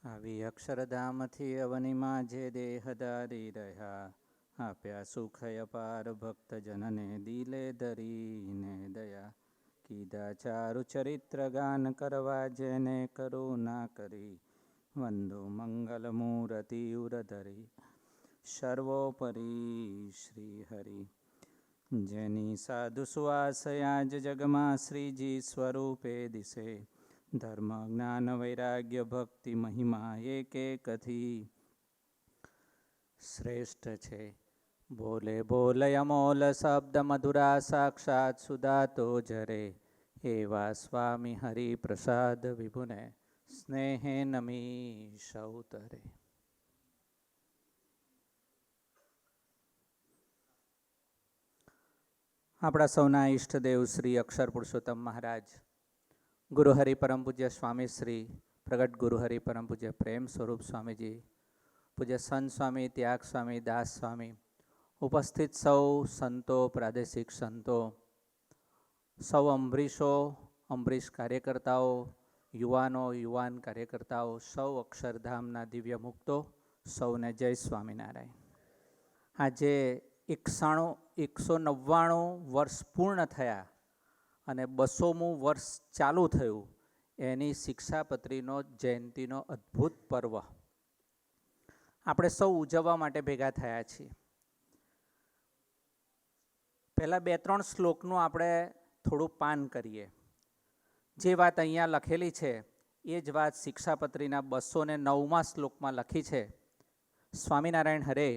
આવી અક્ષરધામથી અવનીમાં જે દેહદારી રહ્યા, આપ્યા સુખય પાર ભક્તજનને દિલે ધરીને દયા. કીધા ચારુ ચરિત્ર ગાન કરવા જેને કરુણા કરી, વંદો મંગલ મૂર્તિ ઉરધરી સર્વોપરી શ્રી હરિ. જેની સાધુ સુવાસયા જ જગમાં શ્રીજી સ્વરૂપે દિશે, ધર્મ જ્ઞાન વૈરાગ્ય ભક્તિ મહિમા એક એકથી શ્રેષ્ઠ છે. બોલે બોલે અમોલ શબ્દ મધુરા સાક્ષાત સુદાતો જરે, એવા સ્વામી હરિપ્રસાદ વિભુને સ્નેહે નમી સૌતરે. આપણા સૌના ઈષ્ટદેવ શ્રી અક્ષર પુરુષોત્તમ મહારાજ, ગુરુહરિ પરમ પૂજ્ય સ્વામી શ્રી પ્રગટ ગુરુહરિ પરમ પૂજ્ય પ્રેમ સ્વરૂપ સ્વામીજી, પૂજ્ય સંત સ્વામી, ત્યાગ સ્વામી, દાસ સ્વામી, ઉપસ્થિત સૌ સંતો, પ્રાદેશિક સંતો, સૌ અંબરીશો, અંબરીશ કાર્યકર્તાઓ, યુવાનો, યુવાન કાર્યકર્તાઓ, સૌ અક્ષરધામના દિવ્ય મુક્તો, સૌને જય સ્વામિનારાયણ. આજે 199 વર્ષ પૂર્ણ થયા અને 200મું વર્ષ ચાલુ થયું એની શિક્ષાપત્રીનો જયંતિનો અદ્ભુત પર્વ આપણે સૌ ઉજવવા માટે ભેગા થયા છીએ. પહેલાં 2-3 શ્લોકનું આપણે થોડું પાન કરીએ. જે વાત અહીંયા લખેલી છે એ જ વાત શિક્ષાપત્રીના 209મા શ્લોકમાં લખી છે. સ્વામિનારાયણ હરે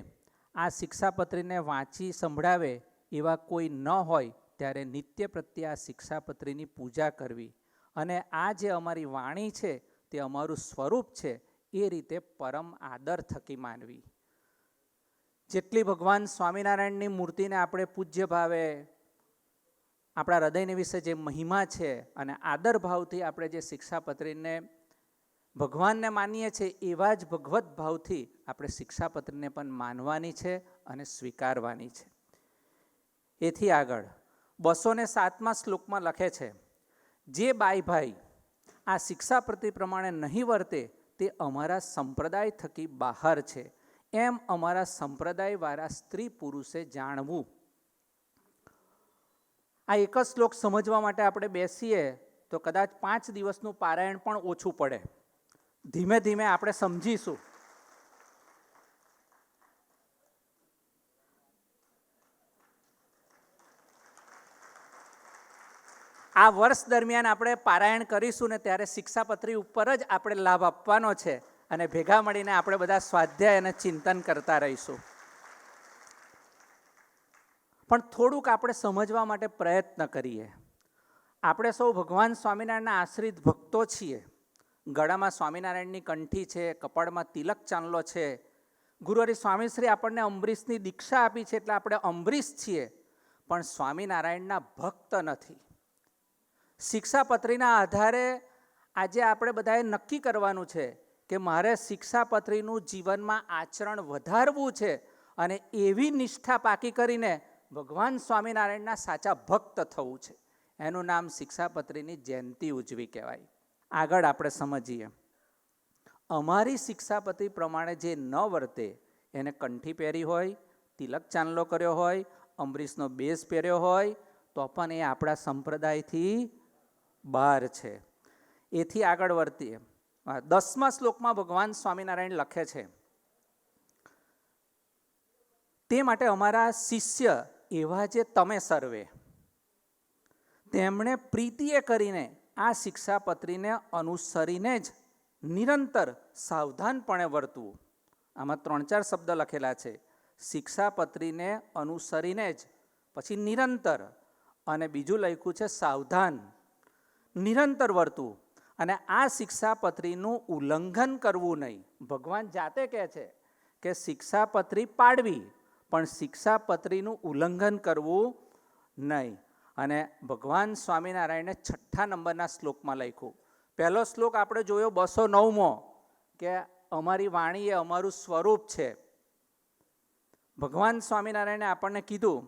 આ શિક્ષાપત્રીને વાંચી સંભળાવે એવા કોઈ ન હોય ત્યારે નિત્ય પ્રત્યે આ શિક્ષાપત્રીની પૂજા કરવી અને આ જે અમારી વાણી છે તે અમારું સ્વરૂપ છે એ રીતે પરમ આદર થકી માનવી. જેટલી ભગવાન સ્વામિનારાયણની મૂર્તિને આપણે પૂજ્ય ભાવે આપણા હૃદયની વિશે જે મહિમા છે અને આદર ભાવથી આપણે જે શિક્ષાપત્રીને ભગવાનને માનીએ છીએ એવા જ ભગવત ભાવથી આપણે શિક્ષાપત્રીને પણ માનવાની છે અને સ્વીકારવાની છે. એથી આગળ 207મા શ્લોકમાં લખે છે, જે બાઈ ભાઈ આ શિક્ષાપત્રી પ્રમાણે નહીં વર્તે તે અમારા સંપ્રદાય થકી બહાર છે, એમ અમારા સંપ્રદાયવાળા સ્ત્રી પુરુષે જાણવું. આ એક જ શ્લોક સમજવા માટે આપણે બેસીએ તો કદાચ 5 દિવસનું પારાયણ પણ ઓછું પડે. ધીમે ધીમે આપણે સમજીશું. આ વર્ષ દરમિયાન આપણે પારાયણ કરીશું ને ત્યારે શિક્ષાપત્રી ઉપર જ આપણે લાભ આપવાનો છે અને ભેગા મળીને આપણે બધા સ્વાધ્યાય અને ચિંતન કરતા રહીશું. પણ થોડુંક આપણે સમજવા માટે પ્રયત્ન કરીએ. આપણે સૌ ભગવાન સ્વામિનારાયણના આશ્રિત ભક્તો છીએ. ગળામાં સ્વામિનારાયણની કંઠી છે, કપાળમાં તિલક ચાંદલો છે. ગુરુહરિ સ્વામીશ્રી આપણને અંબરીશની દીક્ષા આપી છે એટલે આપણે અંબરીશ છીએ, પણ સ્વામિનારાયણના ભક્ત નથી. શિક્ષાપત્રીના આધારે આજે આપણે બધાએ નક્કી કરવાનું છે કે મારે શિક્ષાપત્રીનું જીવનમાં આચરણ વધારવું છે અને એવી નિષ્ઠા પાકી કરીને ભગવાન સ્વામિનારાયણના સાચા ભક્ત થવું છે. એનું નામ શિક્ષાપત્રીની જયંતિ ઉજવી કહેવાય. આગળ આપણે સમજીએ. અમારી શિક્ષાપત્રી પ્રમાણે જે ન વર્તે એને કંઠી પહેરી હોય, તિલક ચાંદલો કર્યો હોય, અંબરીશનો બેઝ પહેર્યો હોય તો પણ એ આપણા સંપ્રદાયથી બહાર છે. એથી આગળ વર્તીએ. 10મા શ્લોકમાં ભગવાન સ્વામિનારાયણ લખે છે, તે માટે અમારા શિષ્ય એવા જે તમે સર્વે, તેમણે પ્રીતિએ કરીને આ શિક્ષાપત્રીને અનુસરીને જ નિરંતર સાવધાનપણે વર્તવું. આમાં 3-4 શબ્દ લખેલા છે. શિક્ષાપત્રીને અનુસરીને જ, પછી નિરંતર, અને બીજું લખ્યું છે સાવધાન. નિરંતર વર્તવું અને આ શિક્ષાપત્રીનું ઉલ્લંઘન કરવું નહીં. ભગવાન જાતે કહે છે કે શિક્ષાપત્રી પાડવી પણ શિક્ષાપત્રીનું ઉલ્લંઘન કરવું નહીં. અને ભગવાન સ્વામિનારાયણે 6 નંબરના શ્લોકમાં લખ્યું. પહેલો શ્લોક આપણે જોયો 209મો કે અમારી વાણી એ અમારું સ્વરૂપ છે. ભગવાન સ્વામિનારાયણે આપણને કીધું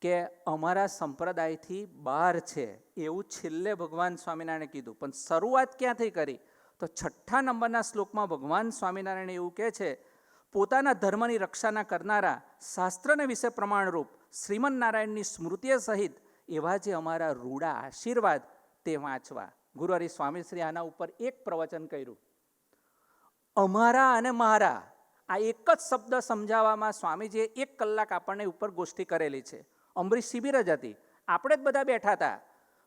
કે અમારા સંપ્રદાયથી બહાર છે એવું છેલ્લે ભગવાન સ્વામિનારાયણે કીધું. પણ શરૂઆત ક્યાંથી કરી તો 6 નંબરના શ્લોકમાં ભગવાન સ્વામિનારાયણ એવું કહે છે, પોતાના ધર્મની રક્ષાના કરનારા, શાસ્ત્રને વિશે પ્રમાણરૂપ શ્રીમન નારાયણની સ્મૃતિએ સહિત એવા જે અમારા રૂડા આશીર્વાદ તે વાંચવા. ગુરુહરિ સ્વામીશ્રી આના ઉપર એક પ્રવચન કર્યું. અમારા અને મારા આ એક જ શબ્દ સમજાવવામાં સ્વામીજીએ 1 કલાક આપણને ઉપર ગોષ્ઠી કરેલી છે. અમૃત શિબિર જ હતી, આપણે જ બધા બેઠા હતા.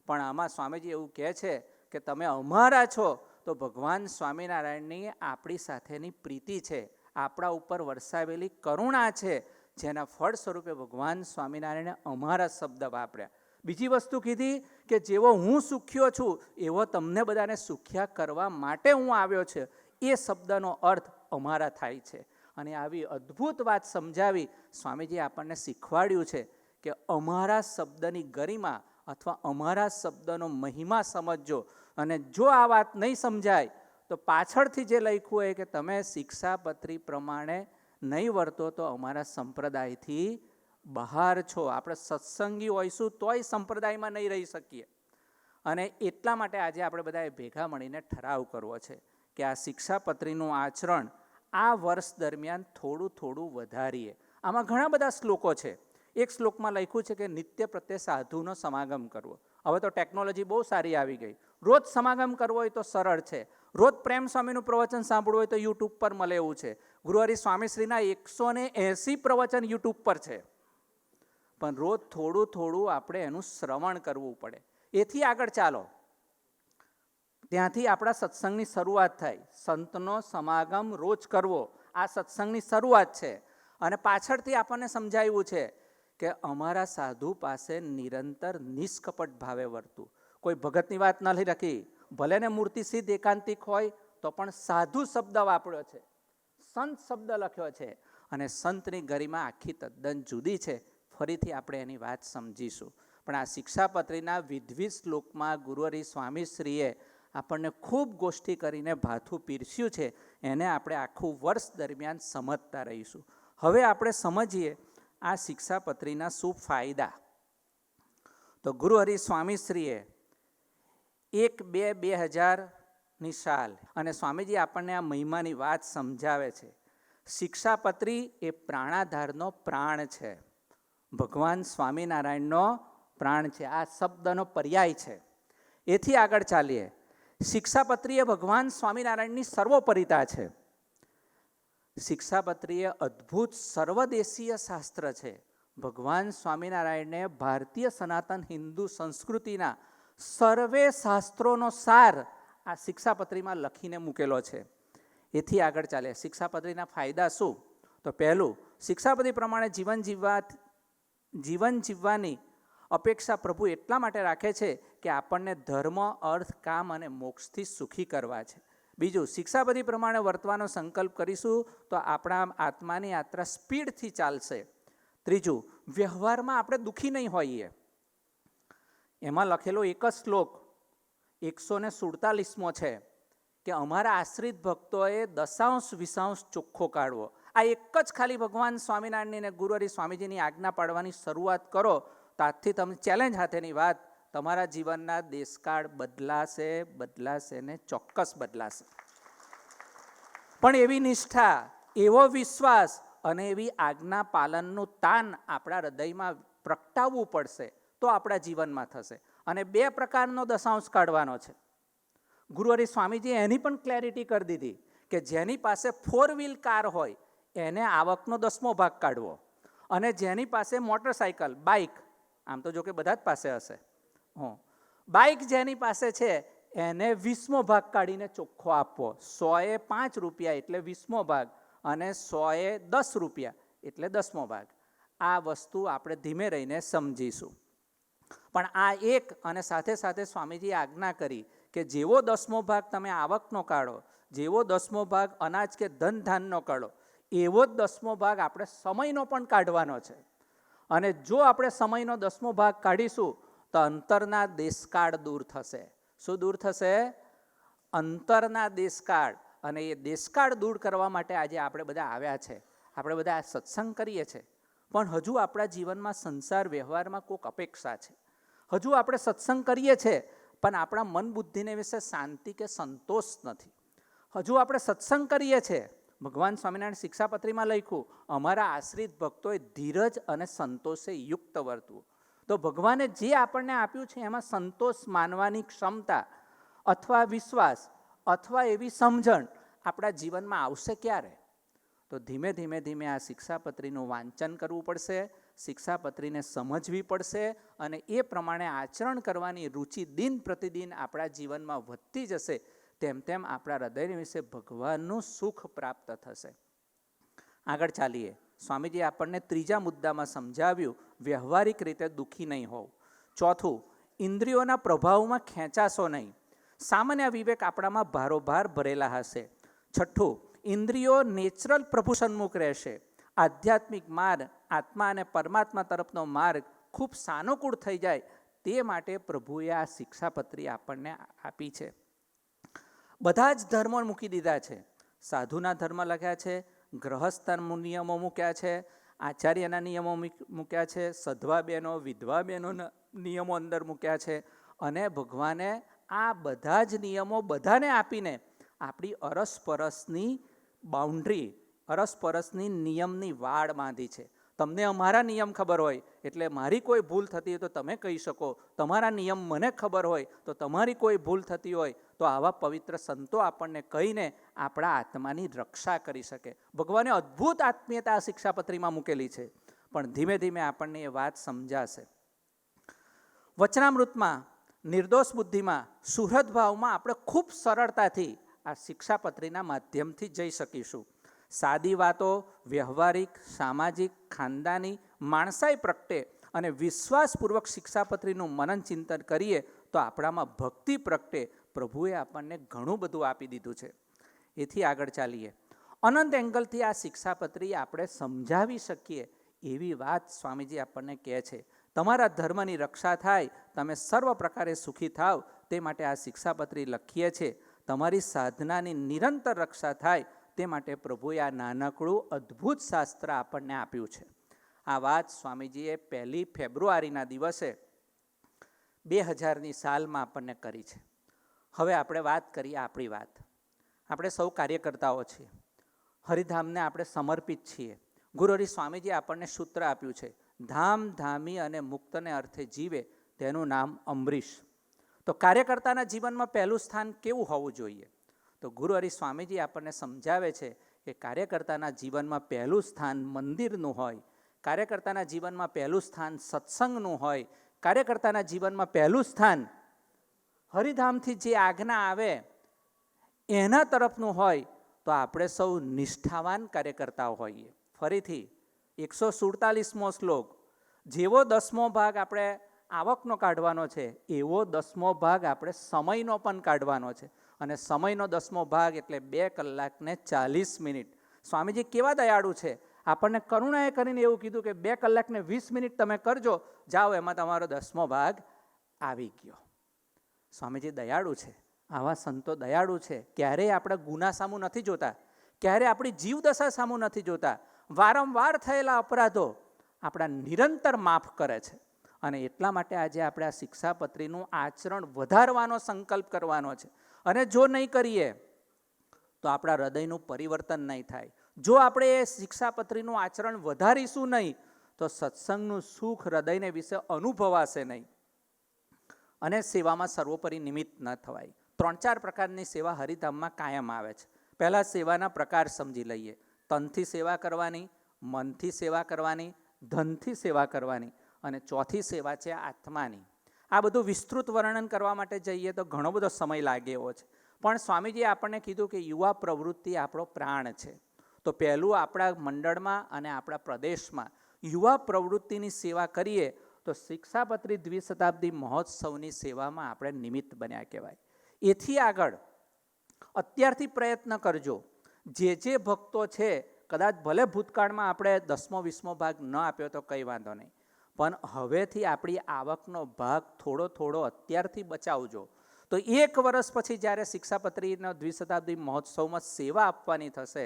પણ આમાં સ્વામીજી એવું કહે છે કે તમે અમારા છો તો ભગવાન સ્વામિનારાયણની આપણી સાથેની પ્રીતિ છે, આપણા ઉપર વરસાવેલી કરુણા છે, જેના ફળ સ્વરૂપે ભગવાન સ્વામિનારાયણે અમારા શબ્દ વાપર્યા. બીજી વસ્તુ કીધી કે જેવો હું સુખ્યો છું એવો તમને બધાને સુખ્યા કરવા માટે હું આવ્યો છે. એ શબ્દનો અર્થ અમારા થાય છે. અને આવી અદ્ભુત વાત સમજાવી સ્વામીજીએ આપણને શીખવાડ્યું છે કે અમારા શબ્દની ગરિમા અથવા અમારા શબ્દનો મહિમા સમજજો. અને જો આ વાત નહીં સમજાય તો પાછળથી જે લખ્યું હોય કે તમે શિક્ષાપત્રી પ્રમાણે નહીં વર્તો તો અમારા સંપ્રદાયથી બહાર છો. આપણે સત્સંગી હોઈશું તોય સંપ્રદાયમાં નહીં રહી શકીએ. અને એટલા માટે આજે આપણે બધાએ ભેગા મળીને ઠરાવ કરવો છે કે આ શિક્ષાપત્રીનું આચરણ આ વર્ષ દરમિયાન થોડું થોડું વધારીએ. આમાં ઘણા બધા શ્લોકો છે. એક શ્લોકમાં લખ્યું છે કે નિત્ય પ્રત્યે સાધુનો સમાગમ કરવો. હવે તો ટેકનોલોજી બહુ સારી આવી ગઈ. રોજ સમાગમ કરવો હોય તો સરળ છે. રોજ પ્રેમ સ્વામીનું પ્રવચન સાંભળવું હોય તો યુટ્યુબ પર મળે એવું છે. ગુરુહરિ સ્વામીશ્રીના 180 પ્રવચન યુટ્યુબ પર છે. પણ રોજ થોડું થોડું આપણે એનું શ્રવણ કરવું પડે. એથી આગળ ચાલો, ત્યાંથી આપણા સત્સંગની શરૂઆત થાય. સંતનો સમાગમ રોજ કરવો આ સત્સંગની શરૂઆત છે. અને પાછળથી આપણને સમજાવ્યું છે કે અમારા સાધુ પાસે નિરંતર નિષ્કપટ ભાવે વર્તું. કોઈ ભગતની વાત નથી રાખી, ભલે ને મૂર્તિ સિદ્ધ એકાંતિક હોય તો પણ સાધુ શબ્દ વાપર્યો છે, સંત શબ્દ લખ્યો છે. અને સંતની ગરિમા આખી તદ્દન જુદી છે. ફરીથી આપણે એની વાત સમજીશું. પણ આ શિક્ષાપત્રીના વિવિધ શ્લોકમાં ગુરુહરિ સ્વામીશ્રીએ આપણને ખૂબ ગોષ્ઠી કરીને ભાથું પીરસ્યું છે. એને આપણે આખું વર્ષ દરમિયાન સમજતા રહીશું. હવે આપણે સમજીએ આ શિક્ષાપત્રીના શું ફાયદા. તો ગુરુહરિ સ્વામીશ્રીએ 1-2-2000ની સાલ અને સ્વામીજી આપણને આ મહિમાની વાત સમજાવે છે. શિક્ષાપત્રી એ પ્રાણાધારનો પ્રાણ છે, ભગવાન સ્વામિનારાયણનો પ્રાણ છે. આ શબ્દનો પર્યાય છે. એથી આગળ ચાલીએ. શિક્ષાપત્રી એ ભગવાન સ્વામિનારાયણની સર્વોપરિતા છે. શિક્ષાપત્રી એ અદ્ભુત સર્વદેશીય શાસ્ત્ર છે. ભગવાન સ્વામિનારાયણને ભારતીય સનાતન હિન્દુ સંસ્કૃતિના સર્વે શાસ્ત્રોનો સાર આ શિક્ષાપત્રીમાં લખીને મૂકેલો છે. એથી આગળ ચાલે. શિક્ષાપત્રીના ફાયદા શું? તો પહેલું, શિક્ષાપત્રી પ્રમાણે જીવન જીવવાની અપેક્ષા પ્રભુ એટલા માટે રાખે છે કે આપણને ધર્મ, અર્થ, કામ અને મોક્ષથી સુખી કરવા છે. બીજું, શિક્ષાપત્રી પ્રમાણે વર્તવાનો સંકલ્પ કરીશું તો આપણા આત્માની યાત્રા સ્પીડથી ચાલશે. ત્રીજું, વ્યવહારમાં આપણે દુઃખી નહીં હોઈએ. એમાં લખેલો એક જ શ્લોક 147મો છે કે અમારા આશ્રિત ભક્તોએ દશાંશ વિષાંશ ચોખ્ખો કાઢવો. આ એક જ ખાલી ભગવાન સ્વામિનારાયણની અને ગુરુહરિ સ્વામીજીની આજ્ઞા પાડવાની શરૂઆત કરો તો આજથી તમે ચેલેન્જ હાથેની વાત, તમારા જીવનના દેશકાળ બદલાશે ને ચોક્કસ બદલાશે. પણ એવી નિષ્ઠા, એવો વિશ્વાસ અને એવી આજ્ઞા પાલનનું તાન આપણા હૃદયમાં પ્રગટાવવું પડશે તો આપણા જીવનમાં થશે. અને 2 પ્રકારનો દશાંશ કાઢવાનો છે. ગુરુહરિ સ્વામીજીએ એની પણ ક્લેરિટી કરી દીધી કે જેની પાસે 4 વ્હીલ કાર હોય એને આવકનો 10મો ભાગ કાઢવો, અને જેની પાસે મોટરસાઇકલ, બાઇક, આમ તો જો કે બધા જ પાસે હશે, બાઇક જેની પાસે છે એને 20મો ભાગ કાઢીને ચોખ્ખો આપવો. 100એ 5 રૂપિયા એટલે 20મો ભાગ, અને 100એ 10 રૂપિયા એટલે 10મો ભાગ. આ વસ્તુ આપણે ધીમે રહીને સમજીશું. પણ આ એક, અને સાથે સાથે સ્વામીજીએ આજ્ઞા કરી કે જેવો 10મો ભાગ તમે આવકનો કાઢો, જેવો 10મો ભાગ અનાજ કે ધન ધાનનો કાઢો, એવો જ 10મો ભાગ આપણે સમયનો પણ કાઢવાનો છે. અને જો આપણે સમયનો 10મો ભાગ કાઢીશું તો અંતરના દેશકાળ દૂર થશે. શું દૂર થશે? અંતરના દેશકાળ. અને એ દેશકાળ દૂર કરવા માટે આજે આપણે બધા આવ્યા છે. આપણે બધા સત્સંગ કરીએ છીએ, પણ હજુ આપણા જીવનમાં સંસાર વ્યવહારમાં કોઈક અપેક્ષા છે. હજુ આપણે સત્સંગ કરીએ છીએ પણ આપણા મન બુદ્ધિને વિશે શાંતિ કે સંતોષ નથી. હજુ આપણે સત્સંગ કરીએ છીએ, ભગવાન સ્વામિનારાયણ શિક્ષાપત્રીમાં લખ્યું, અમારા આશ્રિત ભક્તોએ ધીરજ અને સંતોષે યુક્ત વર્તવું. તો ભગવાને જે આપણને આપ્યું છે એમાં સંતોષ માનવાની ક્ષમતા અથવા વિશ્વાસ અથવા એવી સમજણ આપણા જીવનમાં આવશે ક્યારે? તો ધીમે ધીમે ધીમે આ શિક્ષાપત્રીનું વાંચન કરવું પડશે, શિક્ષાપત્રીને સમજવી પડશે અને એ પ્રમાણે આચરણ કરવાની રુચિ દિન પ્રતિદિન આપણા જીવનમાં વધતી જશે. તેમ તેમ આપણા હૃદય વિશે ભગવાનનું સુખ પ્રાપ્ત થશે. આગળ ચાલીએ. સ્વામીજી આપણને ત્રીજા મુદ્દામાં સમજાવ્યું, વ્યવહારિક રીતે દુઃખી નહીં હોવ. ચોથું, ઇન્દ્રિયોના પ્રભાવમાં ખેંચાશો નહીં. સામાન્ય વિવેક આપણામાં ભારોભાર ભરેલા હશે. છઠ્ઠું, ઇન્દ્રિયો નેચરલ પ્રભુ સન્મુખ રહેશે. આધ્યાત્મિક માર્ગ, આત્મા અને પરમાત્મા તરફનો માર્ગ ખૂબ સાનુકૂળ થઈ જાય તે માટે પ્રભુએ આ શિક્ષાપત્રી આપણને આપી છે. બધા જ ધર્મો મૂકી દીધા છે. સાધુના ધર્મ લખ્યા છે, ગ્રહસ્થના નિયમો મૂક્યા છે, આચાર્યના નિયમો મૂક્યા છે, સધવા બહેનો વિધવા બહેનોના નિયમો અંદર મૂક્યા છે. અને ભગવાને આ બધા જ નિયમો બધાને આપીને આપણી અરસપરસની બાઉન્ડ્રી, અરસપરસની નિયમની વાડ બાંધી છે. તમને અમારા નિયમ ખબર હોય એટલે મારી કોઈ ભૂલ થતી હોય તો તમે કહી શકો, તમારા નિયમ મને ખબર હોય તો તમારી કોઈ ભૂલ થતી હોય તો આવા પવિત્ર સંતો આપણને કહીને આપણા આત્માની રક્ષા કરી શકે. ભગવાને અદ્ભુત આત્મીયતા આ શિક્ષાપત્રીમાં મૂકેલી છે, પણ ધીમે ધીમે આપણને એ વાત સમજાશે. વચનામૃતમાં, નિર્દોષ બુદ્ધિમાં, સુહૃદ ભાવમાં આપણે ખૂબ સરળતાથી આ શિક્ષાપત્રીના માધ્યમથી જઈ શકીશું. સાદી વાતો વ્યવહારિક, સામાજિક, ખાનદાની, માણસાઈ પ્રગટે અને વિશ્વાસપૂર્વક શિક્ષાપત્રીનું મનન ચિંતન કરીએ તો આપણામાં ભક્તિ પ્રગટે. પ્રભુએ આપણને ઘણું બધું આપી દીધું છે. એથી આગળ ચાલીએ. અનંત એંગલથી આ શિક્ષાપત્રી આપણે સમજાવી શકીએ એવી વાત સ્વામીજી આપણને કહે છે. તમારા ધર્મની રક્ષા થાય, તમે સર્વ પ્રકારે સુખી થાવ તે માટે આ શિક્ષાપત્રી લખીએ છીએ. તમારી સાધનાની નિરંતર રક્ષા થાય તે માટે પ્રભુએ આ નાનકડું અદ્ભુત શાસ્ત્ર આપણને આપ્યું છે. આ વાત સ્વામીજીએ 1 ફેબ્રુઆરીના દિવસે 2000ની સાલમાં આપણને કરી છે. હવે આપણે વાત કરીએ આપણી વાત. આપણે સૌ કાર્યકર્તાઓ છીએ, હરિધામને આપણે સમર્પિત છીએ. ગુરુહરિ સ્વામીજી આપણને સૂત્ર આપ્યું છે, ધામ ધામી અને મુક્તને અર્થે જીવે તેનું નામ અમરીશ. તો કાર્યકર્તાના જીવનમાં પહેલું સ્થાન કેવું હોવું જોઈએ? તો ગુરુહરિ સ્વામીજી આપણને સમજાવે છે કે કાર્યકર્તાના જીવનમાં પહેલું સ્થાન મંદિરનું હોય, કાર્યકર્તાના જીવનમાં પહેલું સ્થાન સત્સંગનું હોય, કાર્યકર્તાના જીવનમાં પહેલું સ્થાન હરિધામથી જે આજ્ઞા આવે એના તરફનું હોય. તો આપણે સૌ નિષ્ઠાવાન કાર્યકર્તાઓ હોઈએ. ફરીથી 147મો શ્લોક, જેવો 10મો ભાગ આપણે આવકનો કાઢવાનો છે એવો 10મો ભાગ આપણે સમયનો પણ કાઢવાનો છે. અને સમયનો 10મો ભાગ એટલે 2 કલાક ને 40 મિનિટ. સ્વામીજી કેવા દયાળુ છે, આપણને કરુણાએ કરીને એવું કીધું કે 2 કલાક ને 20 મિનિટ તમે કરજો, જાઓ એમાં તમારો 10મો ભાગ આવી ગયો. સ્વામીજી દયાળુ છે, આવા સંતો દયાળુ છે. ક્યારેય આપણે ગુના સામું નથી જોતા, ક્યારે આપણી જીવદશા સામું નથી જોતા. વારંવાર થયેલા અપરાધો આપણા નિરંતર માફ કરે છે. અને એટલા માટે આજે આપણે આ શિક્ષાપત્રીનું આચરણ વધારવાનો સંકલ્પ કરવાનો છે. અને જો નહીં કરીએ તો આપણા હૃદયનું પરિવર્તન નહીં થાય. જો આપણે એ શિક્ષાપત્રીનું આચરણ વધારીશું નહીં તો સત્સંગનું સુખ હૃદયને વિશે અનુભવાશે નહીં અને સેવામાં સર્વોપરી નિમિત્ત ન થવાય. 3-4 પ્રકારની સેવા હરિધામમાં કાયમ આવે છે. પહેલાં સેવાના પ્રકાર સમજી લઈએ. તનથી સેવા કરવાની, મનથી સેવા કરવાની, ધનથી સેવા કરવાની અને ચોથી સેવા છે આત્માની. આ બધું વિસ્તૃત વર્ણન કરવા માટે જઈએ તો ઘણો બધો સમય લાગે એવો છે. પણ સ્વામીજીએ આપણને કીધું કે યુવા પ્રવૃત્તિ આપણો પ્રાણ છે. તો પહેલું આપણા મંડળમાં અને આપણા પ્રદેશમાં યુવા પ્રવૃત્તિની સેવા કરીએ તો શિક્ષાપત્રી દ્વિશતાબ્દી મહોત્સવની સેવામાં આપણે નિમિત્ત બન્યા કહેવાય. એથી આગળ અત્યારથી પ્રયત્ન કરજો. જે ભક્તો છે, કદાચ ભલે ભૂતકાળમાં આપણે 10મો 20મો ભાગ ન આપ્યો તો કંઈ વાંધો નહીં, પણ હવેથી આપણી આવકનો ભાગ થોડો થોડો અત્યારથી બચાવજો. તો 1 વર્ષ પછી જ્યારે શિક્ષાપત્રીનો દ્વિશતાબ્દી મહોત્સવમાં સેવા આપવાની થશે,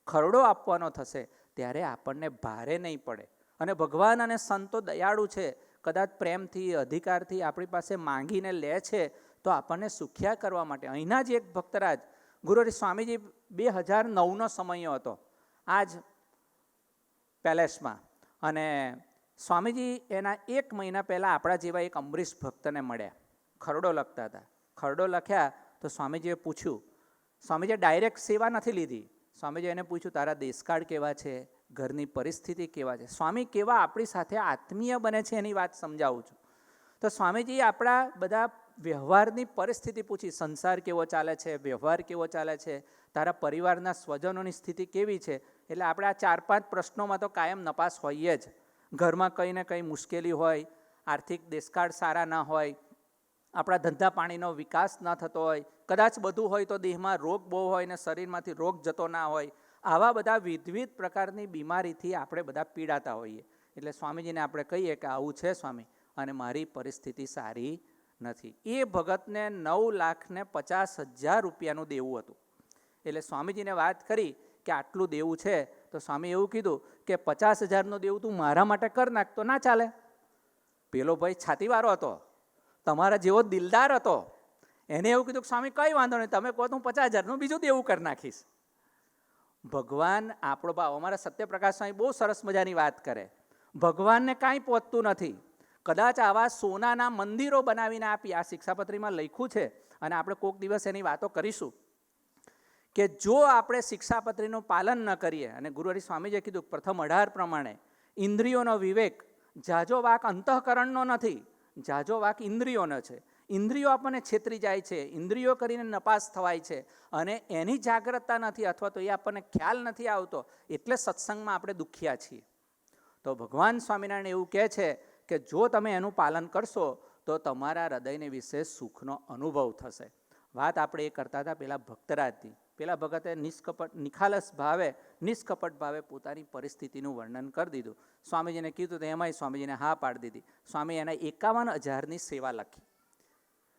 ખરડો આપવાનો થશે, ત્યારે આપણને ભારે નહીં પડે. અને ભગવાન અને સંતો દયાળુ છે, કદાચ પ્રેમથી અધિકારથી આપણી પાસે માંગીને લે છે તો આપણને સુખ્યા કરવા માટે. અહીંના જ એક ભક્તરાજ ગુરુહરિ સ્વામીજી 2009નો સમય હતો આ જ પેલેસમાં, અને સ્વામીજી એના 1 મહિના પહેલાં આપણા જેવા એક અમરીશ ભક્તને મળ્યા, ખરડો લખતા હતા. ખરડો લખ્યા તો સ્વામીજીએ પૂછ્યું, સ્વામીજીએ ડાયરેક્ટ સેવા નથી લીધી, સ્વામીજી એને પૂછ્યું તારા દેશકાળ કેવા છે, ઘરની પરિસ્થિતિ કેવા છે, સ્વામી કેવા આપણી સાથે આત્મીય બને છે એની વાત સમજાવું છું. તો સ્વામીજીએ આપણા બધા વ્યવહારની પરિસ્થિતિ પૂછી, સંસાર કેવો ચાલે છે, વ્યવહાર કેવો ચાલે છે, તારા પરિવારના સ્વજનોની સ્થિતિ કેવી છે. એટલે આપણે આ 4-5 પ્રશ્નોમાં તો કાયમ નપાસ હોઈએ જ. ઘરમાં કંઈ ને કંઈ મુશ્કેલી હોય, આર્થિક દેશકાળ સારા ના હોય, આપણા ધંધા પાણીનો વિકાસ ન થતો હોય, કદાચ બધું હોય તો દેહમાં રોગ બહુ હોય ને શરીરમાંથી રોગ જતો ના હોય, આવા બધા વિવિધ પ્રકારની બીમારીથી આપણે બધા પીડાતા હોઈએ. એટલે સ્વામીજીને આપણે કહીએ કે આવું છે સ્વામી, અને મારી પરિસ્થિતિ સારી નથી. એ ભગતને 9,50,000 રૂપિયાનું દેવું હતું. એટલે સ્વામીજીને વાત કરી કે આટલું દેવું છે, તો સ્વામી એવું કીધું કે 50,000નું દેવું તું મારા માટે કર નાખ. તો ના ચાલે. પેલો ભાઈ છાતીવાળો હતો, તમારા જેવો દિલદાર હતો, એને એવું કીધું કે સ્વામી કંઈ વાંધો નહીં, તમે કહો તો હું 50,000નું બીજું દેવું કરી નાખીશ. ભગવાન આપણો ભાવ, અમારા સત્યપ્રકાશ સ્વામી બહુ સરસ મજાની વાત કરે, ભગવાનને કાંઈ પહોંચતું નથી. કદાચ આવા સોનાના મંદિરો બનાવીને આપી, આ શિક્ષાપત્રીમાં લખ્યું છે, અને આપણે કોઈક દિવસ એની વાતો કરીશું કે જો આપણે શિક્ષાપત્રીનું પાલન ન કરીએ, અને ગુરુહરિ સ્વામીજીએ કીધું પ્રથમ 18 પ્રમાણે ઇન્દ્રિયોનો વિવેક, જાજો વાક અંતઃકરણનો નથી, જાજો વાક ઇન્દ્રિયોનો છે. ઇન્દ્રિયો આપણને છેતરી જાય છે, ઇન્દ્રિયો કરીને નપાસ થવાય છે, અને એની જાગ્રતતા નથી, અથવા તો એ આપણને ખ્યાલ નથી આવતો, એટલે સત્સંગમાં આપણે દુખ્યા છીએ. તો ભગવાન સ્વામિનારાયણ એવું કહે છે કે જો તમે એનું પાલન કરશો તો તમારા હૃદયને વિશે સુખનો અનુભવ થશે. વાત આપણે એ કરતા હતા પેલા ભક્તરાજની. પેલા ભગતે નિખાલસ ભાવે, નિષ્કપટ ભાવે પોતાની પરિસ્થિતિનું વર્ણન કરી દીધું. સ્વામીજીને કીધું તો એમાંય સ્વામીજીને હા પાડી દીધી. સ્વામી એના 51,000ની સેવા લખી.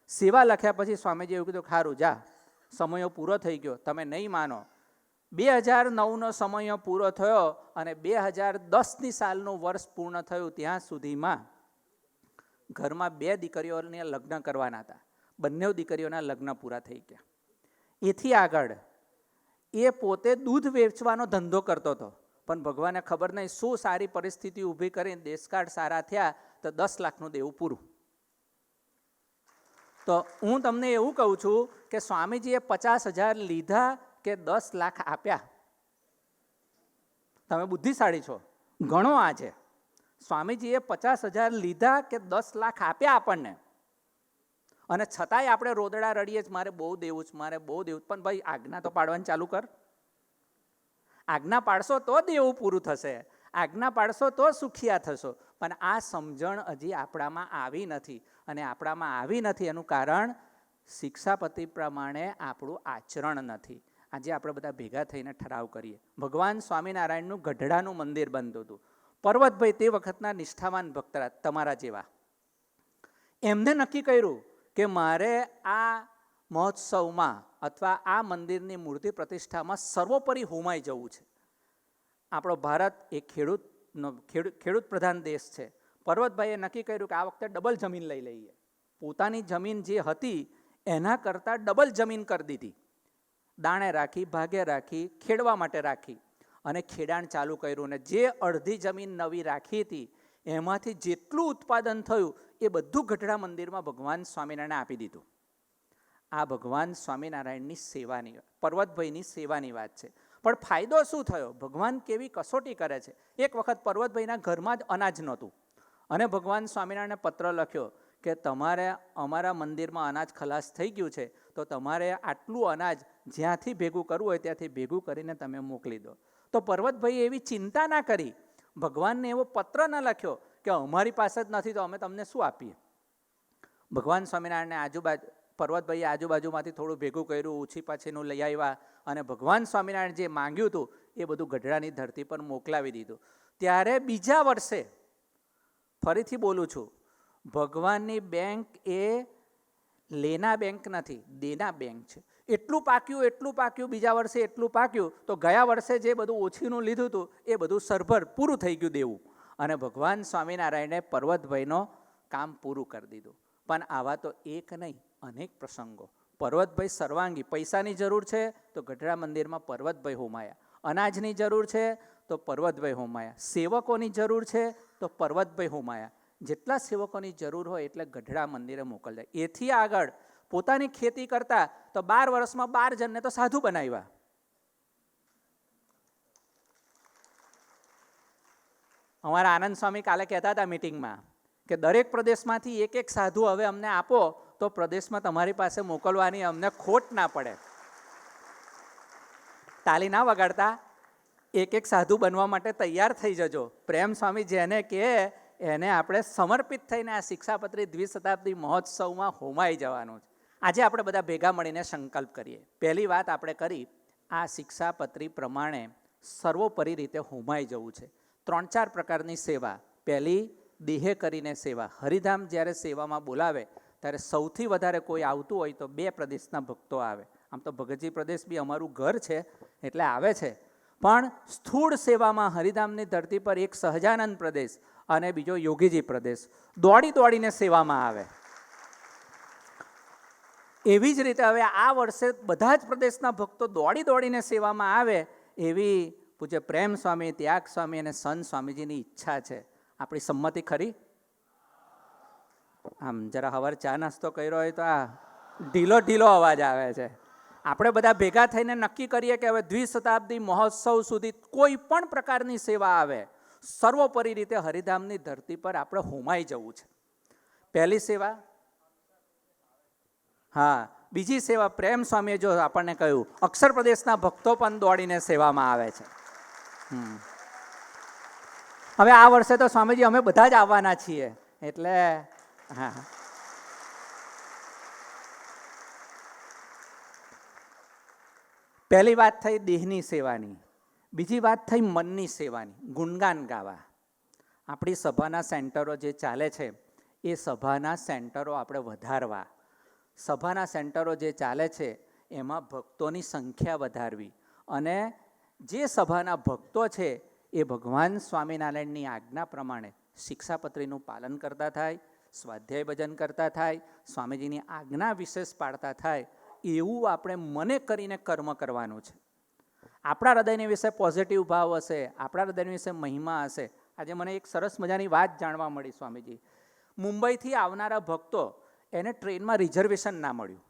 સેવા લખ્યા પછી સ્વામીજી એવું કીધું સારું જા, સમયો પૂરો થઈ ગયો, તમે નહીં માનો. 2009નો સમય પૂરો થયો અને 2010ની સાલનું વર્ષ પૂર્ણ થયું, ત્યાં સુધીમાં ઘરમાં 2 દીકરીઓને લગ્ન કરવાના હતા. બંને દીકરીઓના લગ્ન પૂરા થઈ ગયા. એથી આગળ એ પોતે દૂધ વેચવાનો ધંધો કરતો હતો, પણ ભગવાનને ખબર નહીં શું સારી પરિસ્થિતિ ઊભી કરીને દેશકાળ સારા થયા તો 10 લાખનું દેવું પૂરું. તો હું તમને એવું કહું છું કે સ્વામીજીએ 50,000 લીધા કે 10 લાખ આપ્યા? તમે બુદ્ધિશાળી છો, ગણો આજે. સ્વામીજીએ 50,000 લીધા કે 10 લાખ આપ્યા આપણને, અને છતાંય આપણે રોદડા રડીએ જ મારે બહુ દેવું છે, મારે બહુ દેવું. પણ ભાઈ આજ્ઞા તો પાડવાની ચાલુ કર. આજ્ઞા પાડશો તો દેવું પૂરું થશે, આજ્ઞા પાડશો તો સુખિયા થશો. પણ આ સમજણ હજી આપણામાં આવી નથી, અને આપણામાં આવી નથી એનું કારણ શિક્ષાપતિ પ્રમાણે આપણું આચરણ નથી. આજે આપણે બધા ભેગા થઈને ઠરાવ કરીએ. ભગવાન સ્વામિનારાયણનું ગઢડાનું મંદિર બનતું હતું. પર્વતભાઈ તે વખતના નિષ્ઠાવાન ભક્તરા તમારા જેવા, એમને નક્કી કર્યું કે મારે આ મહોત્સવમાં અથવા આ મંદિરની મૂર્તિ પ્રતિષ્ઠામાં સર્વોપરી હોમાઈ જવું છે. આપણો ભારત એ ખેડૂત પ્રધાન દેશ છે. પર્વતભાઈએ નક્કી કર્યું કે આ વખતે ડબલ જમીન લઈ લઈએ. પોતાની જમીન જે હતી એના કરતાં ડબલ જમીન કરી દીધી. દાણે રાખી, ભાગે રાખી, ખેડવા માટે રાખી, અને ખેડાણ ચાલુ કર્યું. ને જે અડધી જમીન નવી રાખી હતી એમાંથી જેટલું ઉત્પાદન થયું એ બધું ગઢડા મંદિરમાં ભગવાન સ્વામિનારાયણે આપી દીધું. આ ભગવાન સ્વામિનારાયણની સેવાની, પર્વતભાઈની સેવાની વાત છે. પણ ફાયદો શું થયો? ભગવાન કેવી કસોટી કરે છે. એક વખત પર્વતભાઈના ઘરમાં જ અનાજ નહોતું, અને ભગવાન સ્વામિનારાયણને પત્ર લખ્યો કે તમારે અમારા મંદિરમાં અનાજ ખલાસ થઈ ગયું છે, તો તમારે આટલું અનાજ જ્યાંથી ભેગું કરવું હોય ત્યાંથી ભેગું કરીને તમે મોકલી દો. તો પર્વતભાઈએ એવી ચિંતા ના કરી, ભગવાનને એવો પત્ર ન લખ્યો કે અમારી પાસે જ નથી તો અમે તમને શું આપીએ. ભગવાન સ્વામિનારાયણને પર્વતભાઈએ આજુબાજુમાંથી થોડું ભેગું કર્યું, ઓછી પાછીનું લઈ આવ્યા, અને ભગવાન સ્વામિનારાયણ જે માંગ્યું હતું એ બધું ગઢડાની ધરતી પર મોકલાવી દીધું. ત્યારે બીજા વર્ષે, ફરીથી બોલું છું, ભગવાનની બેંક એ લેના બેંક નથી, દેના બેંક છે. એટલું પાક્યું, બીજા વર્ષે એટલું પાક્યું, તો ગયા વર્ષે જે બધું ઓછીનું લીધું હતું એ બધું સરભર પૂરું થઈ ગયું દેવું, અને ભગવાન સ્વામિનારાયણે પર્વતભાઈનો કામ પૂરું કરી દીધું. પણ આવા તો એક નહીં, અનેક પ્રસંગો પર્વતભાઈ સર્વાંગી, પૈસાની જરૂર છે તો ગઢડા મંદિરમાં પર્વતભાઈ હોમાયા, અનાજની જરૂર છે તો પર્વતભાઈ હોમાયા, સેવકોની જરૂર છે તો પર્વતભાઈ હોમાયા. જેટલા સેવકોની જરૂર હોય એટલે ગઢડા મંદિરે મોકલજાય. એથી આગળ પોતાની ખેતી કરતા તો 12 વર્ષમાં 12 જણને તો સાધુ બનાવ્યા. અમારા આનંદ સ્વામી કાલે કહેતા હતા મીટિંગમાં કે દરેક પ્રદેશમાંથી એક સાધુ હવે અમને આપો તો પ્રદેશમાં તમારી પાસે મોકલવાની અમને ખોટ ના પડે. તાલી ના વગાડતા, એક સાધુ બનવા માટે તૈયાર થઈ જજો. પ્રેમ સ્વામી જેને કહે એને આપણે સમર્પિત થઈને આ શિક્ષાપત્રી દ્વિશતાબ્દી મહોત્સવમાં હોમાઈ જવાનું છે. આજે આપણે બધા ભેગા મળીને સંકલ્પ કરીએ. પહેલી વાત આપણે કરી, આ શિક્ષાપત્રી પ્રમાણે સર્વોપરી રીતે હોમાઈ જવું છે. 3-4 પ્રકારની સેવા. પહેલી, દેહે કરીને સેવા. હરિધામ જ્યારે સેવામાં બોલાવે ત્યારે સૌથી વધારે કોઈ આવતું હોય તો 2 પ્રદેશના ભક્તો આવે. આમ તો ભગતજી પ્રદેશ બી અમારું ઘર છે એટલે આવે છે, પણ સ્થૂળ સેવામાં હરિધામની ધરતી પર એક સહજાનંદ પ્રદેશ અને બીજો યોગીજી પ્રદેશ દોડીને સેવામાં આવે. એવી જ રીતે હવે આ વર્ષે બધા જ પ્રદેશના ભક્તો દોડીને સેવામાં આવે એવી પૂજ્ય પ્રેમ સ્વામી, ત્યાગ સ્વામી અને સંત સ્વામીજીની ઈચ્છા છે. આપણી સંમતિ ખરી? આમ જરા હવાર ચા નાસ્તો કર્યો હોય તો આ ઢીલો અવાજ આવે છે. આપણે બધા ભેગા થઈને નક્કી કરીએ કે હવે દ્વિશતાબ્દી મહોત્સવ સુધી કોઈ પણ પ્રકારની સેવા આવે, સર્વોપરી રીતે હરિધામની ધરતી પર આપણે હોમાઈ જવું છે. પહેલી સેવા. હા, બીજી સેવા પ્રેમ સ્વામીએ જો આપણને કહ્યું, અક્ષર પ્રદેશના ભક્તો પણ દોડીને સેવામાં આવે છે. હવે આ વર્ષે તો સ્વામીજી અમે બધા જ આવવાના છીએ એટલે હા. પહેલી વાત થઈ દેહની સેવાની, બીજી વાત થઈ મનની સેવાની. ગુણગાન ગાવા. આપણી સભાના સેન્ટરો જે ચાલે છે એ સભાના સેન્ટરો આપણે વધારવા. સભાના સેન્ટરો જે ચાલે છે એમાં ભક્તોની સંખ્યા વધારવી અને જે સભાના ભક્તો છે એ ભગવાન સ્વામિનારાયણની આજ્ઞા પ્રમાણે શિક્ષાપત્રીનું પાલન કરતા થાય, સ્વાધ્યાય ભજન કરતા થાય, સ્વામીજીની આજ્ઞા વિશેષ પાડતા થાય, એવું આપણે મને કરીને કર્મ કરવાનું છે. આપણા હૃદયની વિશે પોઝિટિવ ભાવ હશે, આપણા હૃદયની વિશે મહિમા હશે. આજે મને એક સરસ મજાની વાત જાણવા મળી. સ્વામીજી મુંબઈથી આવનારા ભક્તો એને ટ્રેનમાં રિઝર્વેશન ના મળ્યું.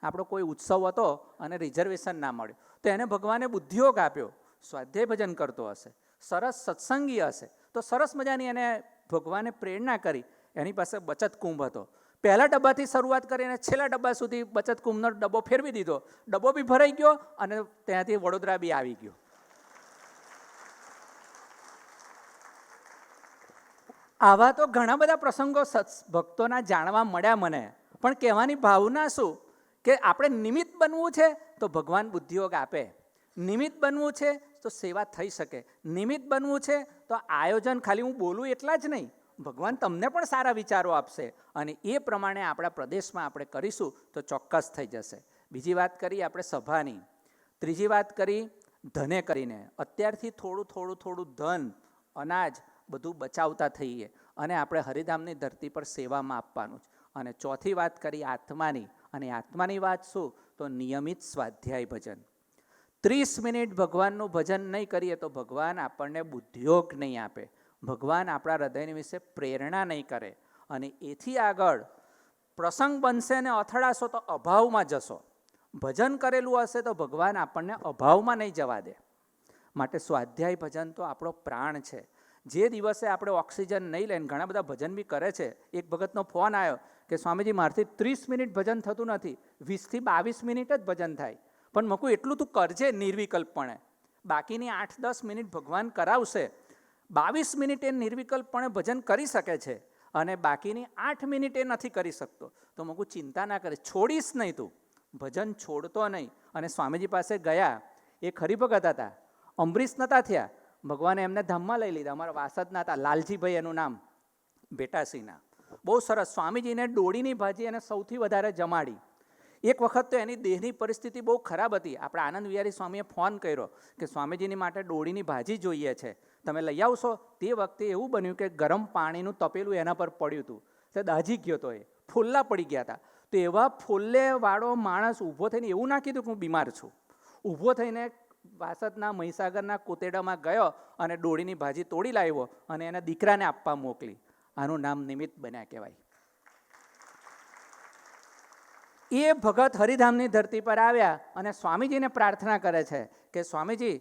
આપણો કોઈ ઉત્સવ હતો અને રિઝર્વેશન ના મળ્યું તો એને ભગવાને બુદ્ધિયોગ આપ્યો. સ્વાધ્યાય ભજન કરતો હશે, સરસ સત્સંગી હશે તો સરસ મજાની એને ભગવાને પ્રેરણા કરી. એની પાસે બચત કુંભ હતો. પહેલા ડબ્બાથી શરૂઆત કરીને છેલ્લા ડબ્બા સુધી બચત કુંભનો ડબ્બો ફેરવી દીધો. ડબ્બો બી ભરાઈ ગયો અને ત્યાંથી વડોદરા બી આવી ગયો. આવા તો ઘણા બધા પ્રસંગો ભક્તોના જાણવા મળ્યા મને. પણ કહેવાની ભાવના શું કે આપણે નિમિત્ત બનવું છે તો ભગવાન બુદ્ધિયોગ આપે. નિમિત્ત બનવું છે તો સેવા થઈ શકે. નિમિત્ત બનવું છે તો આયોજન ખાલી હું બોલું એટલા જ નહીં, ભગવાન તમને પણ સારા વિચારો આપશે અને એ પ્રમાણે આપણા પ્રદેશમાં આપણે કરીશું તો ચોક્કસ થઈ જશે. બીજી વાત કરી આપણે સભાની. ત્રીજી વાત કરી ધને કરીને. અત્યારથી થોડું ધન, અનાજ બધું બચાવતા થઈએ અને આપણે હરિધામની ધરતી પર સેવામાં આપવાનું છે. અને ચોથી વાત કરી આત્માની. અને આત્માની વાત શું તો નિયમિત સ્વાધ્યાય ભજન. 30 મિનિટ ભગવાનનું ભજન નહીં કરીએ તો ભગવાન આપણને બુદ્ધિયોગ નહીં આપે, ભગવાન આપણા હૃદયની વિશે પ્રેરણા નહીં કરે અને એથી આગળ પ્રસંગ બનશે ને અથડાશો તો અભાવમાં જશો. ભજન કરેલું હશે તો ભગવાન આપણને અભાવમાં નહીં જવા દે. માટે સ્વાધ્યાય ભજન તો આપણો પ્રાણ છે. જે દિવસે આપણે ઓક્સિજન નહીં લઈને, ઘણા બધા ભજન બી કરે છે. એક ભગતનો ફોન આવ્યો કે સ્વામીજી મારથી 30 મિનિટ ભજન થતું નથી, 20 થી 22 મિનિટ જ ભજન થાય. પણ મકું એટલું તું કરજે નિર્વિકલ્પપણે, બાકીની 8-10 મિનિટ ભગવાન કરાવશે. 22 મિનિટ એ નિર્વિકલ્પપણે ભજન કરી શકે છે અને બાકીની 8 મિનિટ એ નથી કરી શકતો. તો મકું ચિંતા ના કરે, છોડીશ નહીં તું, ભજન છોડતો નહીં. અને સ્વામીજી પાસે ગયા, એ હરિભગત હતા, અમરીશ નહોતા થયા, ભગવાને એમને ધામમાં લઈ લીધા. અમારા વાસદના હતા, લાલજીભાઈ એનું નામ, બેટાસીના. બહુ સરસ. સ્વામીજીને ડોળીની ભાજી એને સૌથી વધારે જમાડી. એક વખત તો એની દેહની પરિસ્થિતિ બહુ ખરાબ હતી. આપણે આનંદ વિહારી સ્વામીએ ફોન કર્યો કે સ્વામીજીની માટે ડોળીની ભાજી જોઈએ છે, તમે લઈ આવશો. તે વખતે એવું બન્યું કે ગરમ પાણીનું તપેલું એના પર પડ્યું હતું, તે દાઝી ગયો હતો, એ ફોલ્લા પડી ગયા હતા. તો એવા ફોલ્લેવાળો માણસ ઊભો થઈને એવું ના કીધું કે હું બીમાર છું. ઊભો થઈને વાસદના મહીસાગરના કોતેડામાં ગયો અને ડોળીની ભાજી તોડી લાવ્યો અને એના દીકરાને આપવા મોકલી. આનું નામ નિમિત્ત બન્યા કહેવાય. એ ભગત હરિધામની ધરતી પર આવ્યા અને સ્વામીજીને પ્રાર્થના કરે છે કે સ્વામીજી,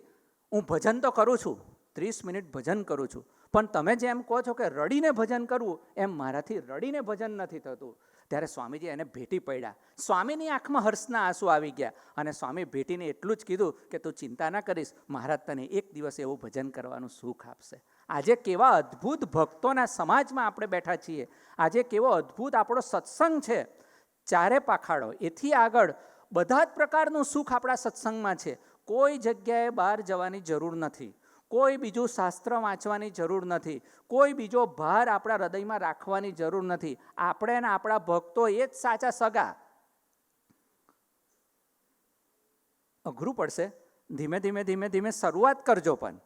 હું ભજન તો કરું છું, 30 મિનિટ ભજન કરું છું, પણ તમે જેમ કહો છો કે રડીને ભજન કરવું, એમ મારાથી રડીને ભજન નથી થતું. ત્યારે સ્વામીજી એને ભેટી પડ્યા. સ્વામીની આંખમાં હર્ષના આંસુ આવી ગયા અને સ્વામી ભેટીને એટલું જ કીધું કે તું ચિંતા ના કરીશ, મહારાજ તને એક દિવસ એવું ભજન કરવાનું સુખ આપશે. આજે કેવા અદ્ભુત ભક્તોના સમાજમાં આપણે બેઠા છીએ. આજે કેવો અદ્ભુત આપણો સત્સંગ છે. ચારે પાખાડો એથી આગળ બધા જ પ્રકારનું સુખ આપણા સત્સંગમાં છે. કોઈ જગ્યાએ બહાર જવાની જરૂર નથી. કોઈ બીજું શાસ્ત્ર વાંચવાની જરૂર નથી. કોઈ બીજો ભાર આપણા હૃદયમાં રાખવાની જરૂર નથી. આપણે ને આપણા ભક્તો એ જ સાચા સગા. અઘરું પડશે, ધીમે ધીમે ધીમે ધીમે શરૂઆત કરજો. પણ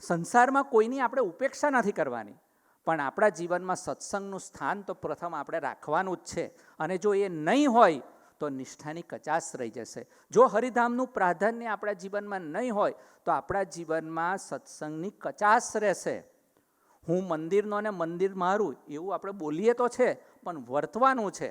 સંસારમાં કોઈની આપણે ઉપેક્ષા નથી કરવાની, પણ આપણા જીવનમાં સત્સંગનું સ્થાન તો પ્રથમ આપણે રાખવાનું જ છે. અને જો એ નહીં હોય તો નિષ્ઠાની કચાશ રહી જશે. જો હરિધામનું પ્રાધાન્ય આપણા જીવનમાં નહીં હોય તો આપણા જીવનમાં સત્સંગની કચાશ રહેશે. હું મંદિરનો ને મંદિર મારું એવું આપણે બોલીએ તો છે, પણ વર્તવાનું છે.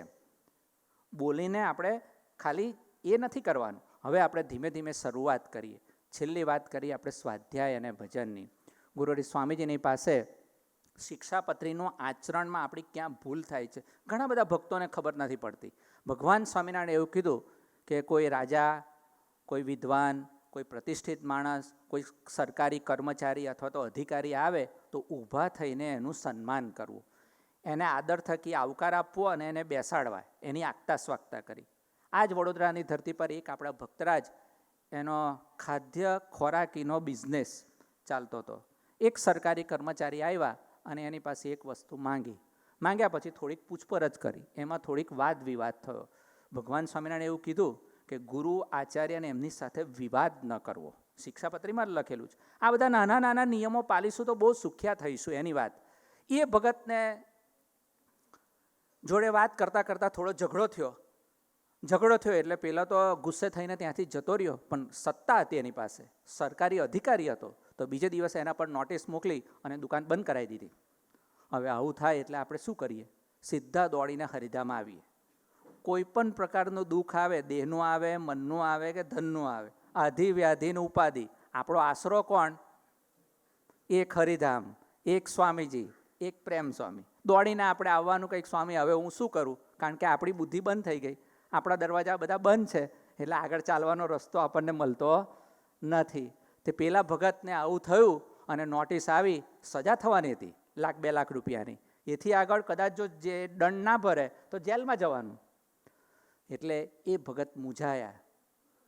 બોલીને આપણે ખાલી એ નથી કરવાનું. હવે આપણે ધીમે ધીમે શરૂઆત કરીએ. છેલ્લી વાત કરીએ આપણે સ્વાધ્યાય અને ભજનની. ગુરુહરિ સ્વામીજીની પાસે શિક્ષાપત્રીનું આચરણમાં આપણી ક્યાં ભૂલ થાય છે, ઘણા બધા ભક્તોને ખબર નથી પડતી. ભગવાન સ્વામિનારાયણે એવું કીધું કે કોઈ રાજા, કોઈ વિદ્વાન, કોઈ પ્રતિષ્ઠિત માણસ, કોઈ સરકારી કર્મચારી અથવા તો અધિકારી આવે તો ઊભા થઈને એનું સન્માન કરવું, એને આદર થકી આવકાર આપવો અને એને બેસાડવા, એની આગતા સ્વાગતા કરી. આ જ વડોદરાની ધરતી પર એક આપણા ભક્તરાજ, એનો ખાદ્ય ખોરાકીનો બિઝનેસ ચાલતો હતો. એક સરકારી કર્મચારી આવ્યા અને એની પાસે એક વસ્તુ માંગ્યા પછી થોડીક પૂછપરછ કરી. એમાં થોડીક વાદ વિવાદ થયો. ભગવાન સ્વામિનારાયણે એવું કીધું કે ગુરુ આચાર્યને એમની સાથે વિવાદ ન કરવો. શિક્ષાપત્રીમાં જ લખેલું છે. આ બધા નાના નાના નિયમો પાલીશું તો બહુ સુખ્યા થઈશું એની વાત. એ ભગતને જોડે વાત કરતાં કરતાં થોડો ઝઘડો થયો એટલે પહેલાં તો ગુસ્સે થઈને ત્યાંથી જતો રહ્યો, પણ સત્તા હતી એની પાસે, સરકારી અધિકારી હતો, તો બીજે દિવસે એના પર નોટિસ મોકલી અને દુકાન બંધ કરાવી દીધી. હવે આવું થાય એટલે આપણે શું કરીએ? સીધા દોડીને હરિધામ આવીએ. કોઈ પણ પ્રકારનું દુઃખ આવે, દેહનું આવે, મનનું આવે કે ધનનું આવે, આધિ વ્યાધિનું ઉપાધિ, આપણો આશરો કોણ? એક હરિધામ, એક સ્વામીજી, એક પ્રેમ સ્વામી. દોડીને આપણે આવવાનું કંઈક, સ્વામી હવે હું શું કરું? કારણ કે આપણી બુદ્ધિ બંધ થઈ ગઈ, આપણા દરવાજા બધા બંધ છે, એટલે આગળ ચાલવાનો રસ્તો આપણને મળતો નથી. તે પેલા ભગતને આવું થયું અને નોટિસ આવી, સજા થવાની હતી ₹1,00,000-2 લાખ રૂપિયાની. એથી આગળ કદાચ જો જે દંડ ના ભરે તો જેલમાં જવાનું. એટલે એ ભગત મૂંઝાયા,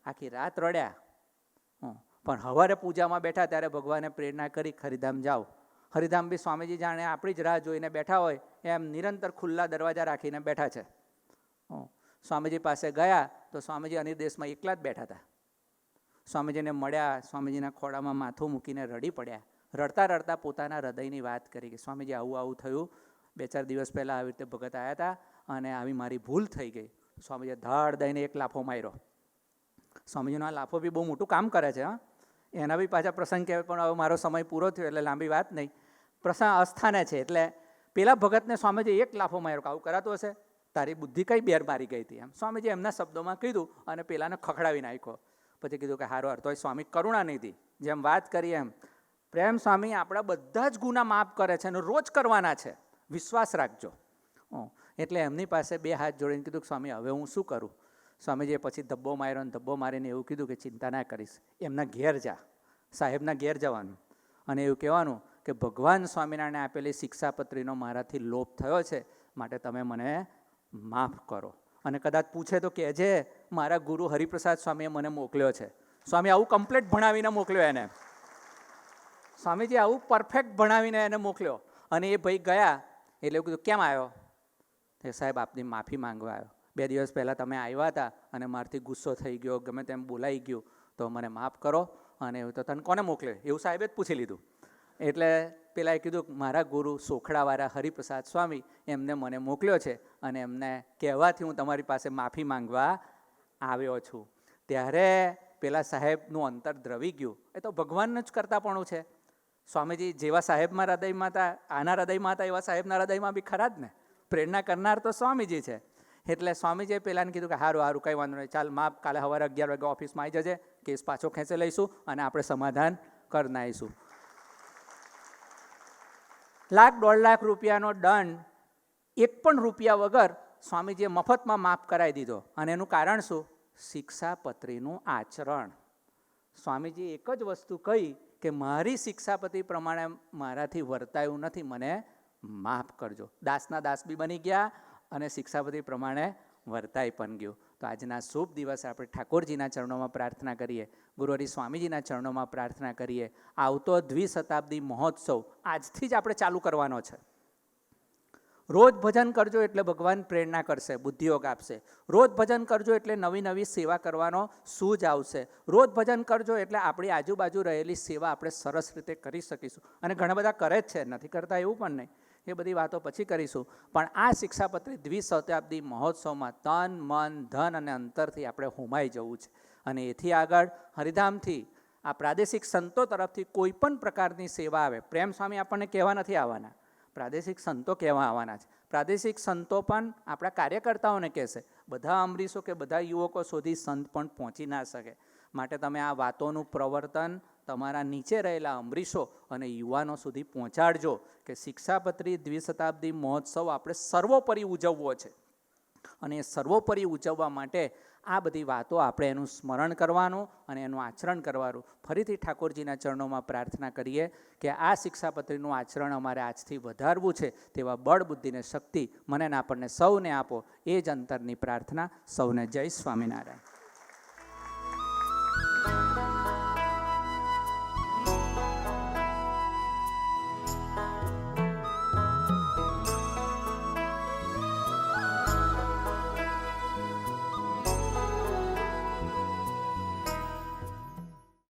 આખી રાત રડ્યા. પણ સવારે પૂજામાં બેઠા ત્યારે ભગવાને પ્રેરણા કરી, હરિધામ જાઓ. હરિધામ બી સ્વામીજી જાણે આપણી જ રાહ જોઈને બેઠા હોય એમ નિરંતર ખુલ્લા દરવાજા રાખીને બેઠા છે. સ્વામીજી પાસે ગયા તો સ્વામીજી અનિર્દેશમાં એકલા જ બેઠા હતા. સ્વામીજીને મળ્યા, સ્વામીજીના ખોળામાં માથું મૂકીને રડી પડ્યા. રડતા રડતા પોતાના હૃદયની વાત કરી કે સ્વામીજી આવું થયું, 2-4 દિવસ પહેલાં આવી રીતે ભગત આવ્યા હતા અને આવી મારી ભૂલ થઈ ગઈ. સ્વામીજીએ ધડ દઈને એક લાફો માર્યો. સ્વામીજીનો આ લાફો બી બહુ મોટું કામ કરે છે. એના બી પાછા પ્રસંગ કહેવાય, પણ હવે મારો સમય પૂરો થયો એટલે લાંબી વાત નહીં. પ્રસંગ અસ્થાને છે. એટલે પેલા ભગતને સ્વામીજી એક લાફો માર્યો કે આવું કરાતું હશે, તારી બુદ્ધિ કઈ બેર મારી ગઈ હતી એમ સ્વામીજી એમના શબ્દોમાં કીધું અને પેલાને ખખડાવી નાખ્યો. પછી કીધું કે હારો અર્થો સ્વામી કરુણા નીતિ, જેમ વાત કરી એમ પ્રેમ સ્વામી આપણા બધા જ ગુના માફ કરે છે અને રોજ કરવાના છે, વિશ્વાસ રાખજો. એટલે એમની પાસે 2 હાથ જોડીને કીધું કે સ્વામી હવે હું શું કરું? સ્વામીજીએ પછી ધબ્બો માર્યો, ધબ્બો મારીને એવું કીધું કે ચિંતા ના કરીશ, એમના ઘેર જા, સાહેબના ઘેર જવાનું અને એવું કહેવાનું કે ભગવાન સ્વામિનારાયણે આપેલી શિક્ષાપત્રીનો મારાથી લોપ થયો છે, માટે તમે મને માફ કરો. અને કદાચ પૂછે તો કહેજે મારા ગુરુ હરિપ્રસાદ સ્વામીએ મને મોકલ્યો છે. સ્વામી આવું કમ્પ્લીટ ભણાવીને મોકલ્યો એને. સ્વામીજી આવું પરફેક્ટ ભણાવીને એને મોકલ્યો. અને એ ભાઈ ગયા એટલે એવું કીધું કેમ આવ્યો? એ સાહેબ આપની માફી માંગવા આવ્યો. 2 દિવસ પહેલાં તમે આવ્યા હતા અને મારાથી ગુસ્સો થઈ ગયો, ગમે તેમ બોલાઈ ગયું, તો મને માફ કરો. અને એવું તો તને કોને મોકલ્યો? એવું સાહેબે જ પૂછી લીધું. એટલે પેલાએ કીધું મારા ગુરુ સોખડાવાળા હરિપ્રસાદ સ્વામી એમને મને મોકલ્યો છે અને એમને કહેવાથી હું તમારી પાસે માફી માંગવા આવ્યો છું. ત્યારે પેલા સાહેબનું અંતર દ્રવી ગયું. એ તો ભગવાનનું જ કરતાપણું છે. સ્વામીજી જેવા સાહેબમાં હૃદયમાં હતા, આના હૃદયમાં હતા, એવા સાહેબના હૃદયમાં બી ખરા જ ને. પ્રેરણા કરનાર તો સ્વામીજી છે. એટલે સ્વામીજીએ પેલાને કીધું કે સારું સારું કંઈ વાંધો નહીં, ચાલ માપ, કાલે સવારે 11 વાગે ઓફિસમાં આવી જજે, કેસ પાછો ખેંચી લઈશું અને આપણે સમાધાન કરી નાખીશું. 1,00,000-1.5 લાખ રૂપિયાનો દંડ 1 પણ રૂપિયા વગર સ્વામીજીએ મફતમાં માફ કરાવી દીધો. અને એનું કારણ શું? શિક્ષાપત્રીનું આચરણ. સ્વામીજી એક જ વસ્તુ કહી કે મારી શિક્ષાપત્રી પ્રમાણે મારાથી વર્તાયું નથી, મને માફ કરજો. દાસના દાસ બી બની ગયા અને શિક્ષાપત્રી પ્રમાણે વર્તાઈ પણ ગયું. તો આજના શુભ દિવસે આપણે ઠાકોરજીના ચરણોમાં પ્રાર્થના કરીએ, ગુરુહરિ સ્વામીજીના ચરણોમાં પ્રાર્થના કરીએ. આવતો દ્વિશતાબ્દી મહોત્સવ આજથી જ આપણે ચાલુ કરવાનો છે. રોજ ભજન કરજો એટલે ભગવાન પ્રેરણા કરશે, બુદ્ધિયોગ આપશે. રોજ ભજન કરજો એટલે નવી નવી સેવા કરવાનો સૂઝ આવશે. રોજ ભજન કરજો એટલે આપણી આજુબાજુ રહેલી સેવા આપણે સરસ રીતે કરી શકીશું. અને ઘણા બધા કરે જ છે, નથી કરતા એવું પણ નહીં. એ બધી વાતો પછી કરીશું. પણ આ શિક્ષાપત્રી દ્વિશતાબ્દી મહોત્સવમાં તન, મન, ધન અને અંતરથી આપણે હોમાઈ જવું છે. અને એથી આગળ હરિધામથી આ પ્રાદેશિક સંતો તરફથી કોઈ પણ પ્રકારની સેવા આવે, પ્રેમ સ્વામી આપણને કહેવા નથી આવવાના, પ્રાદેશિક સંતો કહેવા આવવાના છે. પ્રાદેશિક સંતો પણ આપણા કાર્યકર્તાઓને કહેશે. બધા અમરીશો કે બધા યુવકો સુધી સંત પણ પહોંચી ના શકે. માટે તમે આ વાતોનું પ્રવર્તન તમારા નીચે રહેલા અમરીશો અને યુવાનો સુધી પહોંચાડજો કે શિક્ષાપત્રી દ્વિશતાબ્દી મહોત્સવ આપણે સર્વોપરી ઉજવવો છે. અને એ સર્વોપરી ઉજવવા માટે આ બધી વાતો આપણે એનું સ્મરણ કરવાનું અને એનું આચરણ કરવાનું. ફરીથી ઠાકોરજીના ચરણોમાં પ્રાર્થના કરીએ કે આ શિક્ષાપત્રીનું આચરણ અમારે આજથી વધારવું છે. તેવા બળ, બુદ્ધિને શક્તિ મને આપણને સૌને આપો. એ જ અંતરની પ્રાર્થના. સૌને જય સ્વામિનારાયણ.